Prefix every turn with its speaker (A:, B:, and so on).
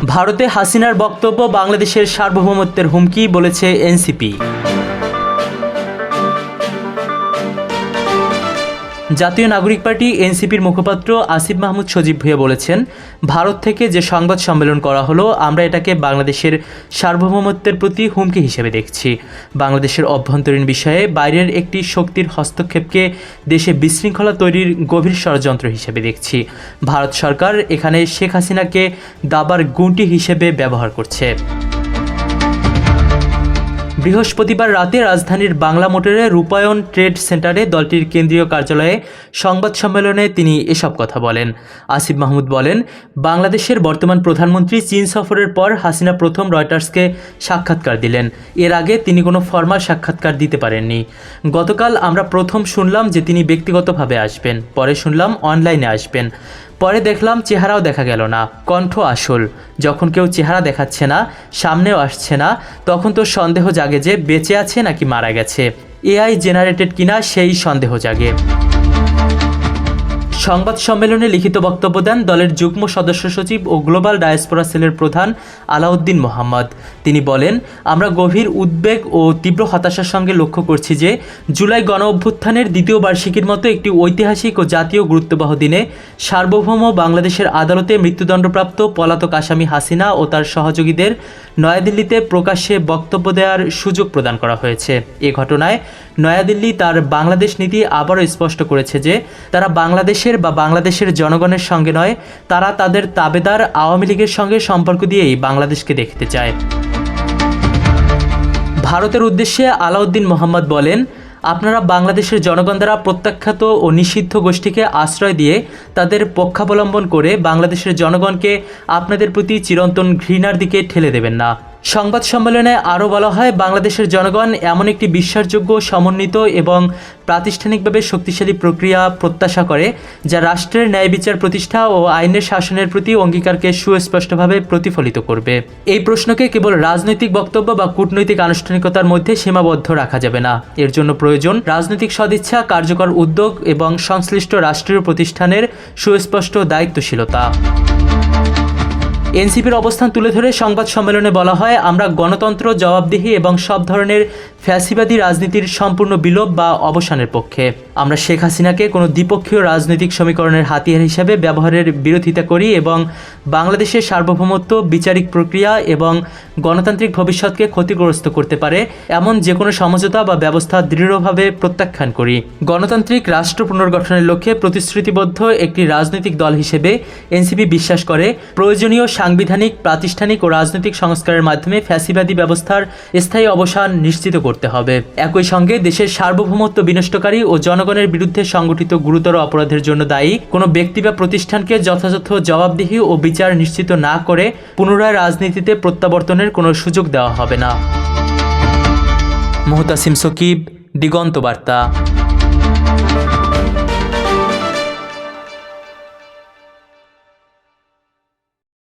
A: ভারতে হাসিনার বক্তব্য বাংলাদেশের সার্বভৌমত্বের হুমকি বলেছে এনসিপি। জাতীয় নাগরিক পার্টি এনসিপির মুখপাত্র আসিফ মাহমুদ সজীব ভুঁইয়া বলেছেন, ভারত থেকে যে সংবাদ সম্মেলন করা হলো আমরা এটাকে বাংলাদেশের সার্বভৌমত্বের প্রতি হুমকি হিসেবে দেখছি। বাংলাদেশের অভ্যন্তরীণ বিষয়ে বাইরের একটি শক্তির হস্তক্ষেপকে দেশে বিশৃঙ্খলা তৈরির গভীর ষড়যন্ত্র হিসেবে দেখছি। ভারত সরকার এখানে শেখ হাসিনাকে দাবার গুঁটি হিসেবে ব্যবহার করছে। বৃহস্পতিবার রাতে রাজধানীর বাংলা মোটরে রূপায়ণ ট্রেড সেন্টারে দলটির কেন্দ্রীয় কার্যালয়ে সংবাদ সম্মেলনে তিনি এসব কথা বলেন। আসিফ মাহমুদ বলেন, বাংলাদেশের বর্তমান প্রধানমন্ত্রী চীন সফরের পর হাসিনা প্রথম রয়টার্সকে সাক্ষাৎকার দিলেন। এর আগে তিনি কোনো ফরমাল সাক্ষাৎকার দিতে পারেননি। গতকাল আমরা প্রথম শুনলাম যে তিনি ব্যক্তিগতভাবে আসবেন, পরে শুনলাম অনলাইনে আসবেন, পরে দেখলাম চেহারাও দেখা গেল না, কণ্ঠ আসল। যখন কেউ চেহারা দেখাচ্ছে না, সামনেও আসছে না, তখন তো সন্দেহ জাগে যে বেঁচে আছে নাকি মারা গেছে। এআই জেনারেটেড কিনা সেই সন্দেহ জাগে। সংবাদ সম্মেলনে লিখিত বক্তব্য দেন দলের যুগ্ম সদস্য সচিব ও গ্লোবাল ডায়াসপোরা সেলের প্রধান আলাউদ্দিন মোহাম্মদ। তিনি বলেন, আমরা গভীর উদ্বেগ ও তীব্র হতাশার সঙ্গে লক্ষ্য করছি যে জুলাই গণ অভ্যুত্থানের দ্বিতীয় বার্ষিকীর মতো একটি ঐতিহাসিক ও জাতীয় গুরুত্ববহ দিনে সার্বভৌম বাংলাদেশের আদালতে মৃত্যুদণ্ডপ্রাপ্ত পলাতক আসামি হাসিনা ও তার সহযোগীদের নয়াদিল্লিতে প্রকাশ্যে বক্তব্য দেওয়ার সুযোগ প্রদান করা হয়েছে। এ ঘটনায় নয়াদিল্লি তার বাংলাদেশ নীতি আবারও স্পষ্ট করেছে যে তারা বাংলাদেশের বা বাংলাদেশের জনগণের সঙ্গে নয়, তারা তাদের তাবেদার আওয়ামী লীগের সঙ্গে সম্পর্ক দিয়েই বাংলাদেশকে দেখতে চায়। ভারতের উদ্দেশ্যে আলাউদ্দিন মোহাম্মদ বলেন, আপনারা বাংলাদেশের জনগণ দ্বারা প্রত্যাখ্যাত ও নিষিদ্ধ গোষ্ঠীকে আশ্রয় দিয়ে তাদের পক্ষাবলম্বন করে বাংলাদেশের জনগণকে আপনাদের প্রতি চিরন্তন ঘৃণার দিকে ঠেলে দেবেন না। সংবাদ সম্মেলনে আরও বলা হয়, বাংলাদেশের জনগণ এমন একটি বিশ্বাসযোগ্য, সমন্বিত এবং প্রাতিষ্ঠানিকভাবে শক্তিশালী প্রক্রিয়া প্রত্যাশা করে যা রাষ্ট্রের ন্যায় বিচার প্রতিষ্ঠা ও আইনের শাসনের প্রতি অঙ্গীকারকে সুস্পষ্টভাবে প্রতিফলিত করবে। এই প্রশ্নকে কেবল রাজনৈতিক বক্তব্য বা কূটনৈতিক আনুষ্ঠানিকতার মধ্যে সীমাবদ্ধ রাখা যাবে না। এর জন্য প্রয়োজন রাজনৈতিক সদিচ্ছা, কার্যকর উদ্যোগ এবং সংশ্লিষ্ট রাষ্ট্রীয় প্রতিষ্ঠানের সুস্পষ্ট দায়িত্বশীলতা। এনসিপির অবস্থান তুলে ধরে সংবাদ সম্মেলনে বলা হয়, আমরা গণতন্ত্র, জবাবদিহি এবং সব ধরনের ফ্যাসিবাদী রাজনীতির সম্পূর্ণ বিলোপ বা অবসানের পক্ষে। আমরা শেখ হাসিনাকে কোনো দ্বিপক্ষীয় রাজনৈতিক সমীকরণের হাতিয়ার হিসেবে ব্যবহারের বিরোধিতা করি এবং বাংলাদেশের সার্বভৌমত্ব, বিচারিক প্রক্রিয়া এবং গণতান্ত্রিক ভবিষ্যৎকে ক্ষতিগ্রস্ত করতে পারে এমন যে কোনো সমঝোতা বা ব্যবস্থা দৃঢ়ভাবে প্রত্যাখ্যান করি। গণতান্ত্রিক রাষ্ট্র পুনর্গঠনের লক্ষ্যে প্রতিশ্রুতিবদ্ধ একটি রাজনৈতিক দল হিসেবে এনসিপি বিশ্বাস করে প্রয়োজনীয় সাংবিধানিক, প্রাতিষ্ঠানিক ও রাজনৈতিক সংস্কারের মাধ্যমে ফ্যাসিবাদী ব্যবস্থার স্থায়ী অবসান নিশ্চিত করতে হবে। একই সঙ্গে দেশের সার্বভৌমত্ব বিনষ্টকারী ও জনগণের বিরুদ্ধে সংগঠিত গুরুতর অপরাধের জন্য দায়ী কোনো ব্যক্তি বা প্রতিষ্ঠানকে যথাযথ জবাবদিহি ও বিচার নিশ্চিত না করে পুনরায় রাজনীতিতে প্রত্যাবর্তনের কোনো সুযোগ দেওয়া হবে না। মুহতাসিম সকিব, দিগন্ত বার্তা।